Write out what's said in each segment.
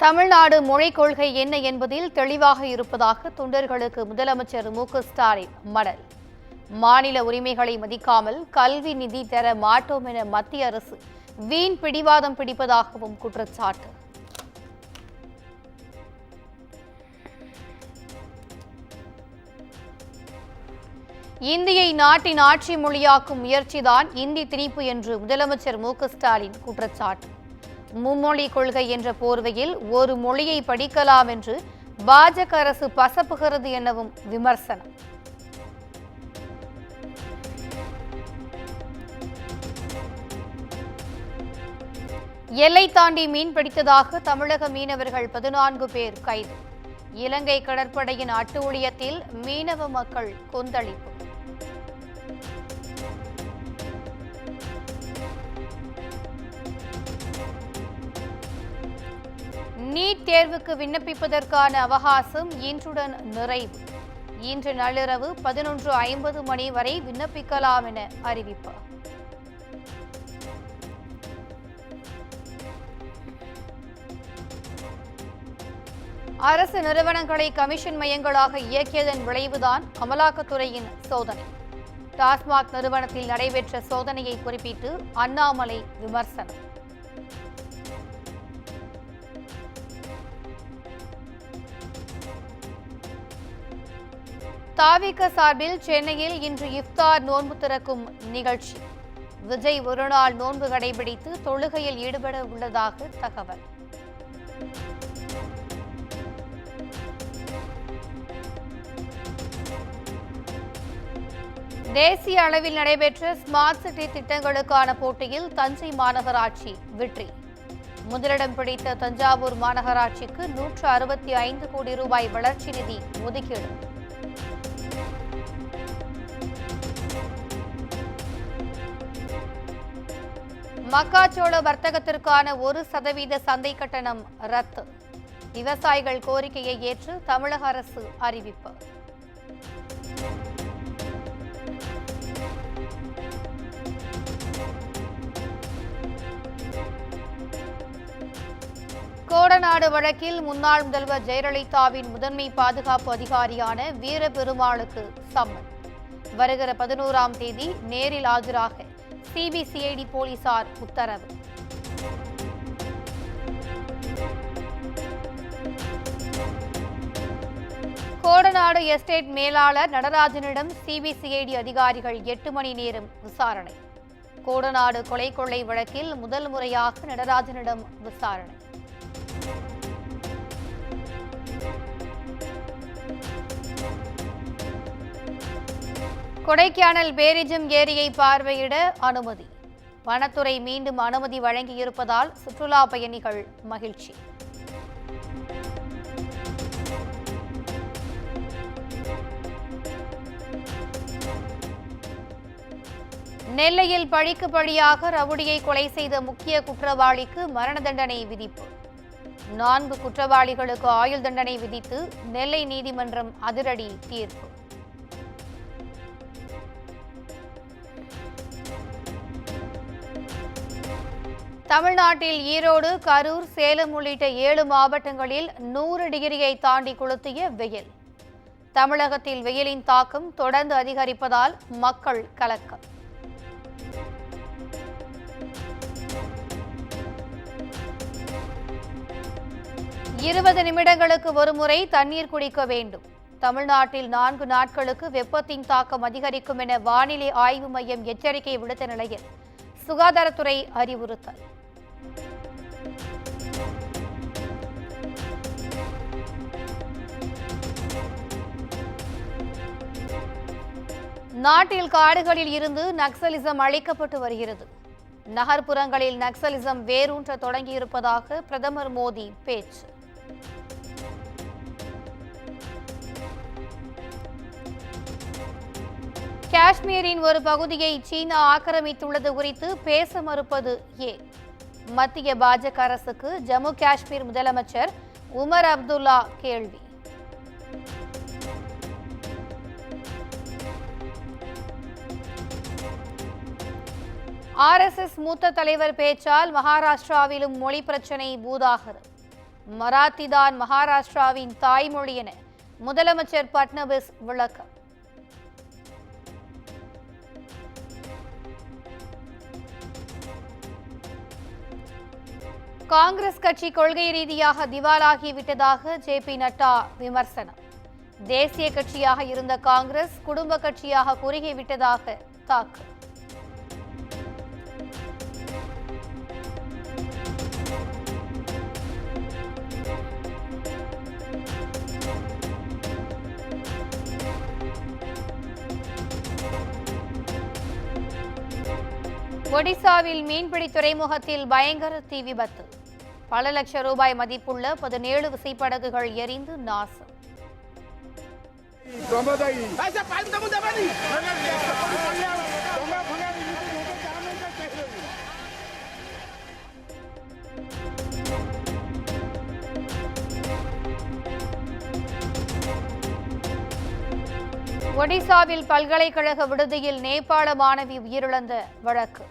தமிழ்நாடு மொழிக் கொள்கை என்ன என்பதில் தெளிவாக இருப்பதாக தொண்டர்களுக்கு முதலமைச்சர் மு.க.ஸ்டாலின் மடல். மாநில உரிமைகளை மதிக்காமல் கல்வி நிதி தர மாட்டோம் என மத்திய அரசு வீண் பிடிவாதம் பிடிப்பதாகவும் குற்றச்சாட்டு. இந்தியை நாட்டின் ஆட்சி மொழியாக்கும் முயற்சிதான் இந்தி திணிப்பு என்று முதலமைச்சர் மு.க.ஸ்டாலின் குற்றச்சாட்டு. மும்மொழி கொள்கை என்ற போர்வையில் ஒரு மொழியை படிக்கலாம் என்று பாஜக அரசு பசப்புகிறது எனவும் விமர்சனம். எல்லை தாண்டி மீன் பிடித்ததாக தமிழக மீனவர்கள் 14 பேர் கைது. இலங்கை கடற்படையின் அட்டூழியத்தில் மீனவ மக்கள் கொந்தளிப்பு. நீட் தேர்வுக்கு விண்ணப்பிப்பதற்கான அவகாசம் இன்றுடன் நிறைவு. இன்று நள்ளிரவு 11:50 மணி வரை விண்ணப்பிக்கலாம் என அறிவிப்பு. அரசு நிறுவனங்களை கமிஷன் மையங்களாக இயக்கியதன் விளைவுதான் அமலாக்கத்துறையின் சோதனை. டாஸ்மாக் நிறுவனத்தில் நடைபெற்ற சோதனையை குறிப்பிட்டு அண்ணாமலை விமர்சனம். தாவிக சார்பில் சென்னையில் இன்று இஃப்தார் நோன்பு திறக்கும் நிகழ்ச்சி. விஜய் ஒருநாள் நோன்பு கடைபிடித்து தொழுகையில் ஈடுபட உள்ளதாக தகவல். தேசிய அளவில் நடைபெற்ற ஸ்மார்ட் சிட்டி திட்டங்களுக்கான போட்டியில் தஞ்சை மாநகராட்சி வெற்றி. முதலிடம் பிடித்த தஞ்சாவூர் மாநகராட்சிக்கு 165 கோடி ரூபாய் வளர்ச்சி நிதி ஒதுக்கீடு. மக்காச்சோள வர்த்தகத்திற்கான 1% சந்தை கட்டணம் ரத்து. விவசாயிகள் கோரிக்கையை ஏற்று தமிழக அரசு அறிவிப்பு. கோடநாடு வழக்கில் முன்னாள் முதல்வர் ஜெயலலிதாவின் முதன்மை பாதுகாப்பு அதிகாரியான வீரபெருமாளுக்கு சம்மன். வருகிற 11ஆம் தேதி நேரில் ஆஜராக சிபிசிஐடி போலீசார் உத்தரவு. கோடநாடு எஸ்டேட் மேலாளர் நடராஜனிடம் சிபிசிஐடி அதிகாரிகள் 8 மணி நேரம் விசாரணை. கோடநாடு கொலை கொள்ளை வழக்கில் முதல் முறையாக நடராஜனிடம் விசாரணை. கொடைக்கானல் பேரிஜம் ஏரியை பார்வையிட அனுமதி. வனத்துறை மீண்டும் அனுமதி வழங்கியிருப்பதால் சுற்றுலா பயணிகள் மகிழ்ச்சி. நெல்லையில் பழிக்கு பழியாக ரவுடியை கொலை செய்த முக்கிய குற்றவாளிக்கு மரண தண்டனை விதிப்பு. 4 குற்றவாளிகளுக்கு ஆயுள் தண்டனை விதித்து நெல்லை நீதிமன்றம் அதிரடி தீர்ப்பு. தமிழ்நாட்டில் ஈரோடு, கரூர், சேலம் உள்ளிட்ட 7 மாவட்டங்களில் 100 டிகிரியை தாண்டி கொளுத்திய வெயில். தமிழகத்தில் வெயிலின் தாக்கம் தொடர்ந்து அதிகரிப்பதால் மக்கள் கலக்கம். இருபது நிமிடங்களுக்கு ஒருமுறை தண்ணீர் குடிக்க வேண்டும். தமிழ்நாட்டில் 4 நாட்களுக்கு வெப்பத்தின் தாக்கம் அதிகரிக்கும் என வானிலை ஆய்வு மையம் எச்சரிக்கை விடுத்த நிலையில் சுகாதாரத்துறை அறிவுறுத்தல். நாட்டில் காடுகளில் இருந்து நக்சலிசம் அழிக்கப்பட்டு வருகிறது. நகர்ப்புறங்களில் நக்சலிசம் வேரூன்ற தொடங்கியிருப்பதாக பிரதமர் மோடி பேச்சு. காஷ்மீரின் ஒரு பகுதியை சீனா ஆக்கிரமித்துள்ளது குறித்து பேச மறுப்பது ஏன்? மத்திய பாஜக அரசுக்கு ஜம்மு காஷ்மீர் முதலமைச்சர் உமர் அப்துல்லா கேள்வி. RSS மூத்த தலைவர் பேச்சால் மகாராஷ்டிராவிலும் மொழி பிரச்சினை பூதாகரம். மராத்தி தான் மகாராஷ்டிராவின் தாய்மொழி என முதலமைச்சர் பட்னவிஸ் விளக்கம். காங்கிரஸ் கட்சி கொள்கை ரீதியாக திவாலாகிவிட்டதாக ஜே.பி. நட்டா விமர்சனம். தேசிய கட்சியாக இருந்த காங்கிரஸ் குடும்ப கட்சியாக குறுகிவிட்டதாக தாக்கு. ஒடிசாவில் மீன்பிடி துறைமுகத்தில் பயங்கர தீ விபத்து. பல லட்சம் ரூபாய் மதிப்புள்ள 17 விசைப்படகுகள் எரிந்து நாசம். ஒடிசாவில் பல்கலைக்கழக விடுதியில் நேபாள மாணவி உயிரிழந்த வழக்கு.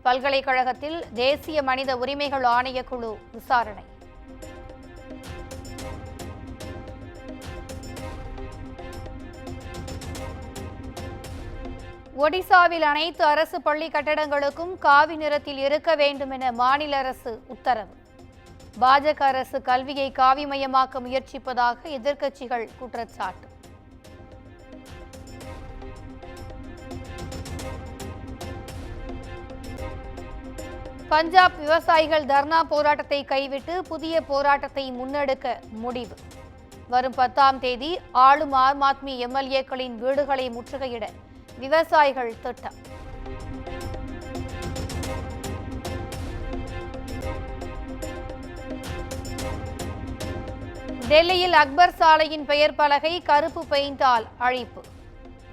பல்கலைக்கழகத்தில் தேசிய மனித உரிமைகள் ஆணையக்குழு விசாரணை. ஒடிசாவில் அனைத்து அரசு பள்ளி கட்டடங்களுக்கும் காவி நிறத்தில் இருக்க வேண்டும் என மாநில அரசு உத்தரவு. பாஜக அரசு கல்வியை காவிமயமாக்க முயற்சிப்பதாக எதிர்க்கட்சிகள் குற்றச்சாட்டு. பஞ்சாப் விவசாயிகள் தர்ணா போராட்டத்தை கைவிட்டு புதிய போராட்டத்தை முன்னெடுக்க முடிவு. வரும் 10ஆம் தேதி ஆளும் ஆம் ஆத்மி எம்எல்ஏக்களின் வீடுகளை முற்றுகையிட விவசாயிகள் திட்டம். டெல்லியில் அக்பர் சாலையின் பெயர் பலகை கருப்பு பெயிண்டால் அழிப்பு.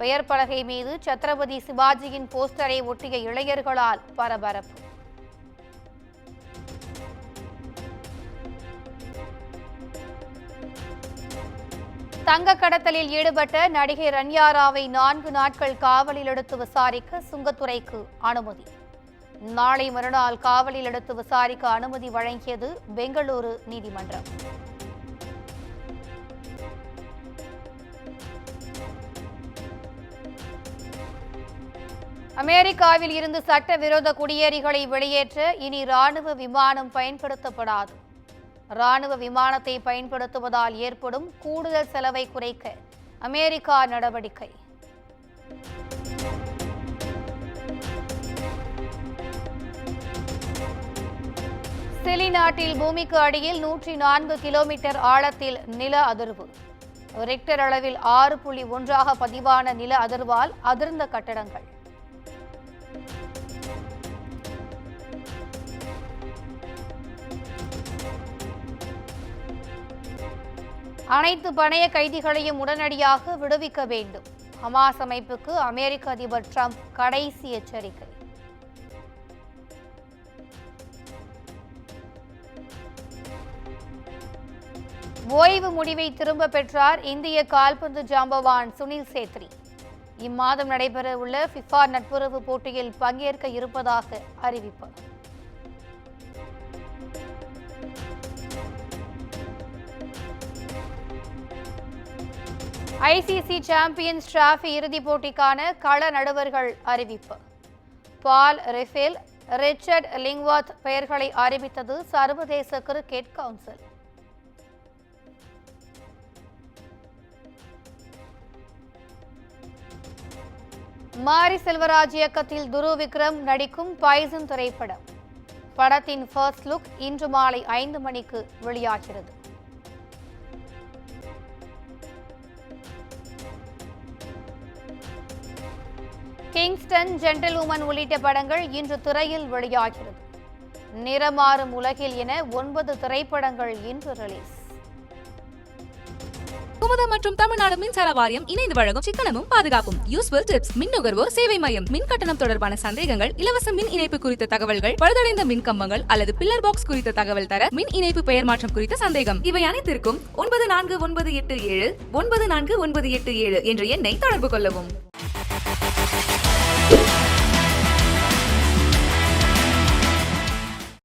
பெயர் பலகை மீது சத்ரபதி சிவாஜியின் போஸ்டரை ஒட்டிய இளைஞர்களால் பரபரப்பு. தங்க கடத்தலில் ஈடுபட்ட நடிகை ரன்யாராவை 4 நாட்கள் காவலில் எடுத்து விசாரிக்க சுங்கத்துறைக்கு அனுமதி. நாளை மறுநாள் காவலில் எடுத்து விசாரிக்க அனுமதி வழங்கியது பெங்களூரு நீதிமன்றம். அமெரிக்காவில் இருந்து சட்டவிரோத குடியேறிகளை வெளியேற்ற இனி ராணுவ விமானம் பயன்படுத்தப்படாது. ராணுவ விமானத்தை பயன்படுத்துவதால் ஏற்படும் கூடுதல் செலவை குறைக்க அமெரிக்கா நடவடிக்கை. சிலி நாட்டில் பூமிக்கு அடியில் 104 கிலோமீட்டர் ஆழத்தில் நில அதிர்வு. ரிக்டர் அளவில் 6.1 பதிவான நில அதிர்வால் அதிர்ந்த கட்டடங்கள். அனைத்து பணைய கைதிகளையும் உடனடியாக விடுவிக்க வேண்டும். ஹமாஸ் அமைப்புக்கு அமெரிக்க அதிபர் டிரம்ப் கடைசி எச்சரிக்கை. ஓய்வு முடிவை திரும்ப பெற்றார் இந்திய கால்பந்து ஜாம்பவான் சுனில் சேத்ரி. இம்மாதம் நடைபெறவுள்ள ஃபிஃபா நட்புறவு போட்டியில் பங்கேற்க இருப்பதாக அறிவிப்பு. ஐசிசி சாம்பியன்ஸ் டிராபி இறுதிப் போட்டிக்கான கள நடுவர்கள் அறிவிப்பு. பால் ரெஃபேல், ரிச்சர்ட் லிங்வாத் பெயர்களை அறிவித்தது சர்வதேச கிரிக்கெட் கவுன்சில். மாரி செல்வராஜ் இயக்கத்தில் துருவ் விக்ரம் நடிக்கும் பாய்சன் திரைப்படம். படத்தின் ஃபர்ஸ்ட் லுக் இன்று மாலை 5 மணிக்கு வெளியாகிறது. கிங்ஸ்டன், ஜென்டில்வுமன் உள்ளிட்ட படங்கள் இன்று திரையில் வெளியாகிறது. நிறமாறும் உலகில் என 9 திரைப்படங்கள் இன்று ரிலீஸ். குமுதம் மற்றும் தமிழ்நாடு மின்சார வாரியம் இணைந்து வழங்கும் சிக்கனமும் பாதுகாப்பும் யூஸ்ஃபுல் டிப்ஸ். மின் நுகர்வோர் சேவை மையம். மின் கட்டணம் தொடர்பான சந்தேகங்கள், இலவச மின் இணைப்பு குறித்த தகவல்கள், பழுதடைந்த மின் கம்பங்கள் அல்லது பில்லர் பாக்ஸ் குறித்த தகவல் தர, மின் இணைப்பு பெயர் மாற்றம் குறித்த சந்தேகம், இவை அனைத்திற்கும் 9497 94987 என்ற எண்ணை தொடர்பு கொள்ளவும்.